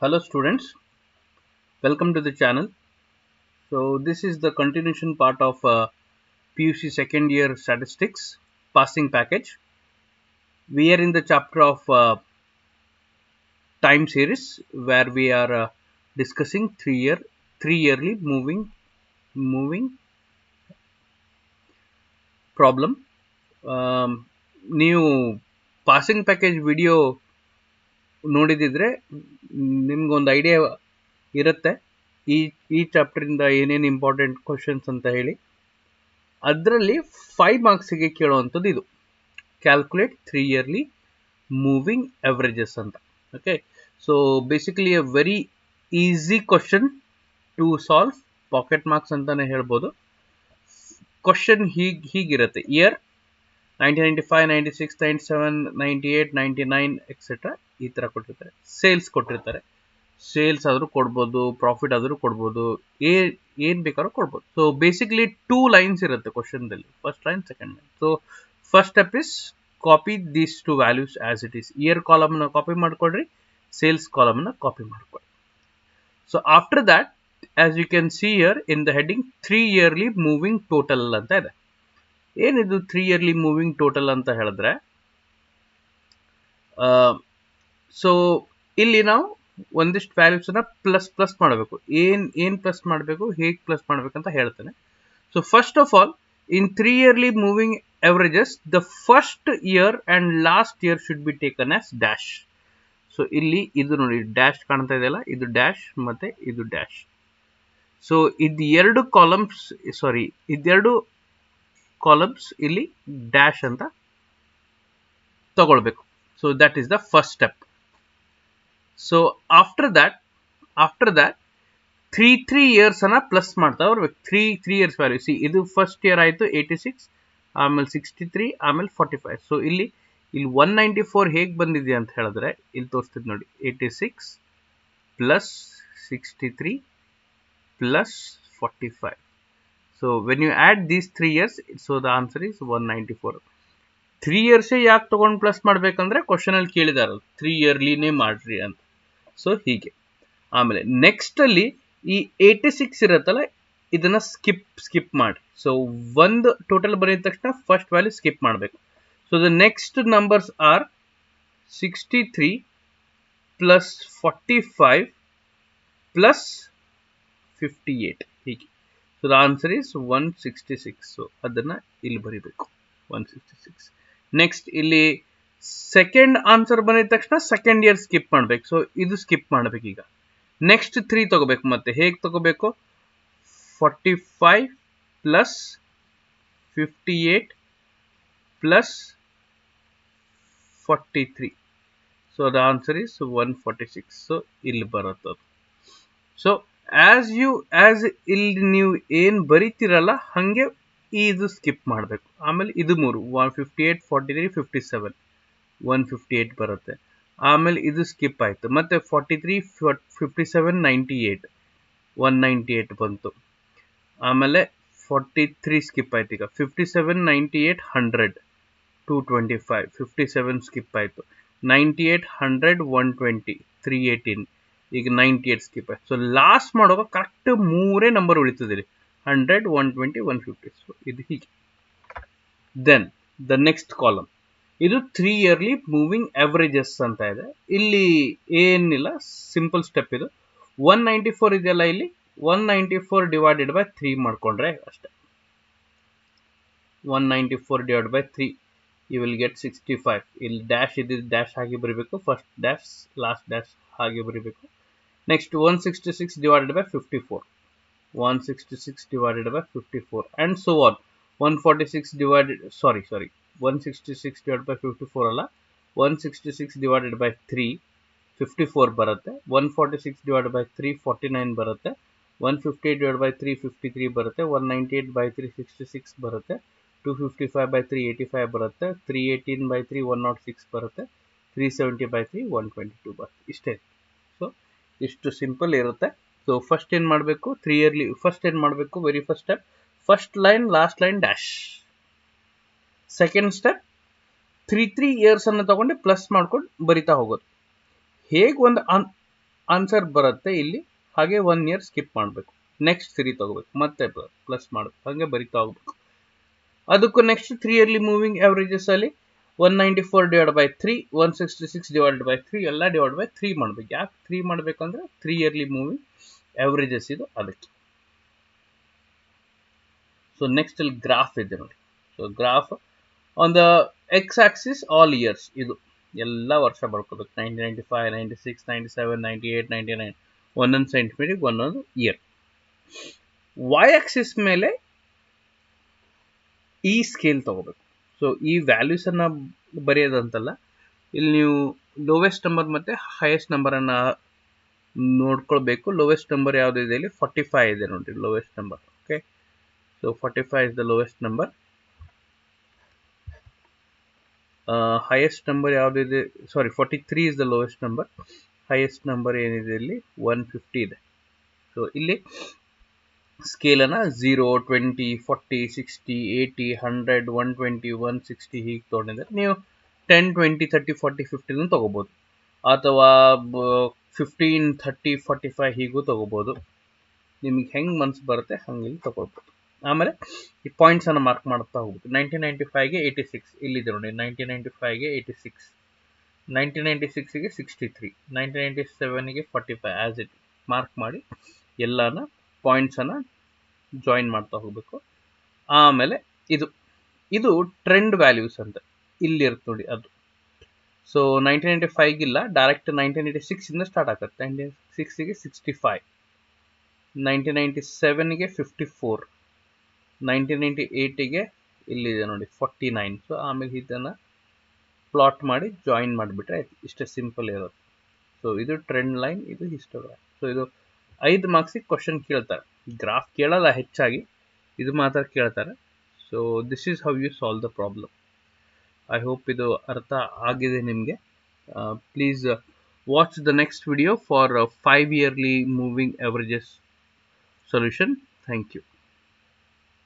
Hello students, welcome to the channel. So this is the continuation part of PUC second year statistics passing package. We are in the chapter of time series where we are discussing three yearly moving problem. ನೀವು passing package video ನೋಡಿದಿದ್ರೆ ನಿಮ್ಗೊಂದು idea ಇರುತ್ತೆ ಈ ಚಾಪ್ಟರಿಂದ ಏನೇನು important questions ಅಂತ ಹೇಳಿ. ಅದರಲ್ಲಿ 5 ಮಾರ್ಕ್ಸ್ಗೆ ಕೇಳುವಂಥದ್ದು ಇದು calculate 3 yearly moving averages ಅಂತ. Okay, so basically a very easy question to solve, pocket marks ಅಂತಾನೆ ಹೇಳ್ಬೋದು. ಕ್ವಶನ್ ಹೀಗಿರುತ್ತೆ: ಇಯರ್ 1995, 96, 97, 98, 99 ಎಕ್ಸೆಟ್ರಾ ಈ ಥರ ಕೊಟ್ಟಿರ್ತಾರೆ. ಸೇಲ್ಸ್ ಕೊಟ್ಟಿರ್ತಾರೆ, ಸೇಲ್ಸ್ ಆದರೂ ಕೊಡ್ಬೋದು, ಪ್ರಾಫಿಟ್ ಆದರೂ ಕೊಡ್ಬೋದು, ಏನು ಬೇಕಾದ್ರೂ ಕೊಡ್ಬೋದು. ಸೊ ಬೇಸಿಕಲಿ 2 ಲೈನ್ಸ್ ಇರುತ್ತೆ ಕ್ವಶನ್ದಲ್ಲಿ, first line second line. So first step is copy these 2 values as it is. Year ಕಾಲಮ್ನ ಕಾಪಿ ಮಾಡ್ಕೊಳ್ರಿ, ಸೇಲ್ಸ್ ಕಾಲಮ್ನ ಕಾಪಿ ಮಾಡ್ಕೊಳ್ಳಿ. So after that, as you can see here in the heading 3 yearly moving total ಅಂತ ಇದೆ. ಏನಿದು 3 yearly moving total ಅಂತ ಹೇಳಿದ್ರೆ, so ಇಲ್ಲಿ ನಾವು ಒಂದಿಷ್ಟು ವ್ಯಾಲ್ಯೂಸ್ನ ಪ್ಲಸ್ ಮಾಡಬೇಕು. ಏನ್ ಪ್ಲಸ್ ಮಾಡಬೇಕು, ಹೇಗೆ ಪ್ಲಸ್ ಮಾಡಬೇಕಂತ ಹೇಳ್ತೇನೆ. So first of all, in 3 yearly moving averages, the first year and last year should be taken as dash. So ಇಲ್ಲಿ ಇದು ನೋಡಿ, ಡ್ಯಾಶ್ ಕಾಣ್ತಾ ಇದೆಯಲ್ಲ, ಇದು ಡ್ಯಾಶ್ ಮತ್ತೆ ಇದು ಡ್ಯಾಶ್. ಸೊ ಇದೆರಡು ಕಾಲಮ್ಸ್ ಇಲ್ಲಿ ಡ್ಯಾಶ್ ಅಂತ ತಗೊಳ್ಬೇಕು. So that is the first step. So after that 3 years ಅನ್ನ ಪ್ಲಸ್ ಮಾಡ್ತಾ ಬರ್ಬೇಕು. 3 ಇಯರ್ಸ್ ವ್ಯಾಲ್ಯೂ. ಸಿ, ಇದು ಫಸ್ಟ್ ಇಯರ್ ಆಯ್ತು 86, ಆಮೇಲೆ 63, ಆಮೇಲೆ 45. ಸೊ ಇಲ್ಲಿ 194 ಹೇಗೆ ಬಂದಿದೆ ಅಂತ ಹೇಳಿದ್ರೆ, ಇಲ್ಲಿ ತೋರಿಸ್ತಿದ್ ನೋಡಿ, 86 plus 63 plus 45. So when you add these 3 years, so the answer is 194. 3 years ಯಾಕೆ ತಗೊಂಡು ಪ್ಲಸ್ ಮಾಡ್ಬೇಕಂದ್ರೆ ಕ್ವಶನ್ ಅಲ್ಲಿ ಕೇಳಿದಾರಲ್ಲ, 3 ಇಯರ್ಲಿನೇ ಮಾಡ್ರಿ ಅಂತ. ಸೊ ಹೀಗೆ. ಆಮೇಲೆ ನೆಕ್ಸ್ಟ್ ಅಲ್ಲಿ ಈ 86 ಇರತ್ತಲ್ಲ, ಇದನ್ನ ಸ್ಕಿಪ್ ಮಾಡಿ. ಸೊ ಒಂದು ಟೋಟಲ್ ಬರೆದ ತಕ್ಷಣ ಫಸ್ಟ್ ವ್ಯಾಲ್ಯೂ ಸ್ಕಿಪ್ ಮಾಡಬೇಕು. So the next numbers are 63 plus 45 plus 58 ಹೀಗೆ. So the answer is 166. So ಅದನ್ನ ಇಲ್ಲಿ ಬರೀಬೇಕು, 166. ನೆಕ್ಸ್ಟ್ ಇಲ್ಲಿ ಸೆಕೆಂಡ್ ಆನ್ಸರ್ ಬಂದಿದ ತಕ್ಷಣ ಸೆಕೆಂಡ್ ಇಯರ್ ಸ್ಕಿಪ್ ಮಾಡ್ಬೇಕು. ಸೊ ಇದು ಸ್ಕಿಪ್ ಮಾಡ್ಬೇಕು. ಈಗ ನೆಕ್ಸ್ಟ್ 3 ತಗೋಬೇಕು. ಮತ್ತೆ ಹೇಗೆ ತಗೋಬೇಕು? 45 plus 58 plus 43. So the answer is 146. So ಇಲ್ಲಿ ಬರುತ್ತೆ. ಸೊ ಆಸ್ ಇಲ್ಲಿ ನೀವು ಏನ್ ಬರೀತಿರಲ್ಲ ಹಂಗೆ ಇದು ಸ್ಕಿಪ್ ಮಾಡಬೇಕು. ಆಮೇಲೆ ಇದು 3 158 43 57 158 ಬರುತ್ತೆ. ಆಮೇಲೆ ಇದು ಸ್ಕಿಪ್ ಆಯ್ತು. ಮತ್ತೆ 43 57 98 198 ಬಂತು. ಆಮೇಲೆ 43 ಸ್ಕಿಪ್ ಆಯ್ತು. ಈಗ 57 98 100 225 57 ಸ್ಕಿಪ್ ಆಯ್ತು. 98 100 120 318. ಈಗ 98 ಸ್ಕಿಪ್ ಆಯ್ತು. ಸೊ ಲಾಸ್ಟ್ ಮಾಡುವಾಗ ಕರೆಕ್ಟ್ 3 ನಂಬರ್ ಉಳಿತದೆ, 100 120 150. ಸೊ ಇದು ಹೀಗೆ. ದೆನ್ ದ ನೆಕ್ಸ್ಟ್ ಕಾಲಮ್, ಇದು 3 ಇಯರ್ಲಿ ಮೂವಿಂಗ್ ಅವರೇಜಸ್ ಅಂತ ಇದೆ. ಇಲ್ಲಿ ಏನಿಲ್ಲ, ಸಿಂಪಲ್ ಸ್ಟೆಪ್ ಇದು. 194 ಇದೆಯಲ್ಲ, ಇಲ್ಲಿ 194 ಡಿವೈಡೆಡ್ ಬೈ 3 ಮಾಡ್ಕೊಂಡ್ರೆ ಅಷ್ಟೇ. 194 divide by 3, you will get 65. ಇಲ್ಲಿ ಡ್ಯಾಶ್ ಇದ್ದಿದ್ದು ಡ್ಯಾಶ್ ಹಾಗೆ ಬರೀಬೇಕು, ಫಸ್ಟ್ ಡ್ಯಾಶ್ ಲಾಸ್ಟ್ ಡ್ಯಾಶ್ ಹಾಗೆ ಬರೀಬೇಕು. Next 166 divided by 54, 166 divided by 54 and so on. 146 divided 166 divided by 54 ಅಲ್ಲ, 166 divided by 3 54 ಬರುತ್ತೆ. 146 divided by 3 49 ಬರುತ್ತೆ. 158 divided by 3 53 ಬರುತ್ತೆ. 198 by 3 66 ಬರುತ್ತೆ. 255 by 3 85 ಬರುತ್ತೆ. 318 by 3 106 ಬರುತ್ತೆ. 370 by 3 122 ಬರುತ್ತೆ. ಇಷ್ಟೇ. ಸೊ ಇಷ್ಟು ಸಿಂಪಲ್ ಇರುತ್ತೆ. ಸೊ ಫಸ್ಟ್ ಏನ್ ಮಾಡಬೇಕು, 3 ಇಯರ್ಲಿ ಫಸ್ಟ್ ಏನ್ ಮಾಡಬೇಕು, very first step, first line last line dash. Second step, 3 years ಅನ್ನು ತಗೊಂಡು ಪ್ಲಸ್ ಮಾಡ್ಕೊಂಡು ಬರಿತಾ ಹೋಗೋದು. ಹೇಗೆ ಒಂದು ಆನ್ಸರ್ ಬರುತ್ತೆ ಇಲ್ಲಿ. ಹಾಗೆ 1 ಇಯರ್ ಸ್ಕಿಪ್ ಮಾಡಬೇಕು, ನೆಕ್ಸ್ಟ್ 3 ತಗೋಬೇಕು, ಮತ್ತೆ ಪ್ಲಸ್ ಮಾಡಬೇಕು, ಹಾಗೆ ಬರಿತಾ ಹೋಗ್ಬೇಕು. ಅದಕ್ಕೂ ನೆಕ್ಸ್ಟ್ 3 ಇಯರ್ಲಿ ಮೂವಿಂಗ್ ಅವರೇಜಸ್ ಅಲ್ಲಿ 194 ಡಿವೈಡ್ ಬೈ 3, 166 ಡಿವೈಡ್ ಬೈ 3 ಎಲ್ಲ ಡಿವೈಡ್ ಬೈ 3 ಮಾಡಬೇಕು. ಯಾಕೆ 3 ಮಾಡಬೇಕಂದ್ರೆ 3 ಇಯರ್ಲಿ ಮೂವಿಂಗ್ ಅವರೇಜಸ್ ಇದು ಅದಕ್ಕೆ. ಸೊ ನೆಕ್ಸ್ಟ್ ಇಲ್ಲಿ ಗ್ರಾಫ್ ಇದೆ ನೋಡಿ. So graph on the X Axis all years, ಇದು ಎಲ್ಲ ವರ್ಷ ಬರ್ಕೋಬೇಕು. 1995, 96, 97, 98, 99 ಒಂದೊಂದು ಸೆಂಟಿಮೀಟರ್ ಒಂದೊಂದು ಇಯರ್. ವೈ ಆಕ್ಸಿಸ್ ಮೇಲೆ ಈ ಸ್ಕೇಲ್ ತಗೋಬೇಕು. ಸೊ ಈ ವ್ಯಾಲ್ಯೂಸ್ ಅನ್ನ ಬರೆಯೋದಂತಲ್ಲ, ಇಲ್ಲಿ ನೀವು ಲೋವೆಸ್ಟ್ ನಂಬರ್ ಮತ್ತೆ ಹೈಯೆಸ್ಟ್ ನಂಬರ್ ಅನ್ನ ನೋಡ್ಕೊಳ್ಬೇಕು. ಲೋವೆಸ್ಟ್ ನಂಬರ್ ಯಾವ್ದು ಇದೆ ಇಲ್ಲಿ 45 ಇದೆ ನೋಡಿ, lowest number. Okay, so 45 is the lowest number. highest number ಯಾವುದಿದೆ, ಸಾರಿ 43 is the lowest number. highest number ಏನಿದೆ ಇಲ್ಲಿ 150 ಇದೆ. ಸೊ ಇಲ್ಲಿ ಸ್ಕೇಲ್ ಅನ್ನ 0, 20, 40, 60, 80, 100, 120, 160 ಹೀಗೆ ತೊಗೊಂಡಿದ್ರೆ ನೀವು 10, 20, 30, 40, 50 ತಗೋಬಹುದು, ಅಥವಾ 15, 30, 45 ಹೀಗೂ ತಗೋಬಹುದು. ನಿಮ್ಗೆ ಹೆಂಗ್ ಮನ್ಸು ಬರುತ್ತೆ ಹಂಗೆ ಇಲ್ಲಿ ತಗೊಳ್ಬಹುದು. ಆಮೇಲೆ ಈ ಪಾಯಿಂಟ್ಸ್ ಅನ್ನು ಮಾರ್ಕ್ ಮಾಡ್ತಾ ಹೋಗ್ಬೇಕು. 1995ಗೆ 86 ಇಲ್ಲಿದೆ ನೋಡಿ, 1995ಗೆ 86, 1996ಗೆ 63, 1997ಗೆ 45 ಆಸ್ ಇಟ್ ಮಾರ್ಕ್ ಮಾಡಿ ಎಲ್ಲಾನ ಪಾಯಿಂಟ್ಸ್ ಅನ್ನ ಜಾಯಿನ್ ಮಾಡ್ತಾ ಹೋಗ್ಬೇಕು. ಆಮೇಲೆ ಇದು ಟ್ರೆಂಡ್ ವ್ಯಾಲ್ಯೂಸ್ ಅಂತ ಇಲ್ಲಿ ಇರುತ್ತೆ ನೋಡಿ ಅದು. ಸೊ 1995 ಇಲ್ಲ, ಡೈರೆಕ್ಟ್ 1986 ಇಂದ ಸ್ಟಾರ್ಟ್ ಆಗುತ್ತೆ. 1996ಗೆ 65, 1997ಗೆ 54, 1998ಗೆ ಇಲ್ಲಿದೆ ನೋಡಿ 49. ಸೊ ಆಮೇಲೆ ಇದನ್ನು ಪ್ಲಾಟ್ ಮಾಡಿ ಜಾಯಿನ್ ಮಾಡಿಬಿಟ್ರೆ ಇಷ್ಟೇ ಸಿಂಪಲ್ ಇರೋದು. ಸೊ ಇದು ಟ್ರೆಂಡ್ ಲೈನ್, ಇದು ಹಿಸ್ಟೋಗ್ರಾಮ್. ಸೊ ಇದು 5 ಮಾರ್ಕ್ಸಿಗೆ ಕ್ವಶನ್ ಕೇಳ್ತಾರೆ. ಗ್ರಾಫ್ ಕೇಳಲ್ಲ ಹೆಚ್ಚಾಗಿ, ಇದು ಮಾತ್ರ ಕೇಳ್ತಾರೆ. So this is how you solve the problem. I hope ಇದು ಅರ್ಥ ಆಗಿದೆ ನಿಮಗೆ. Please watch the next video for 5 yearly moving averages solution. Thank you.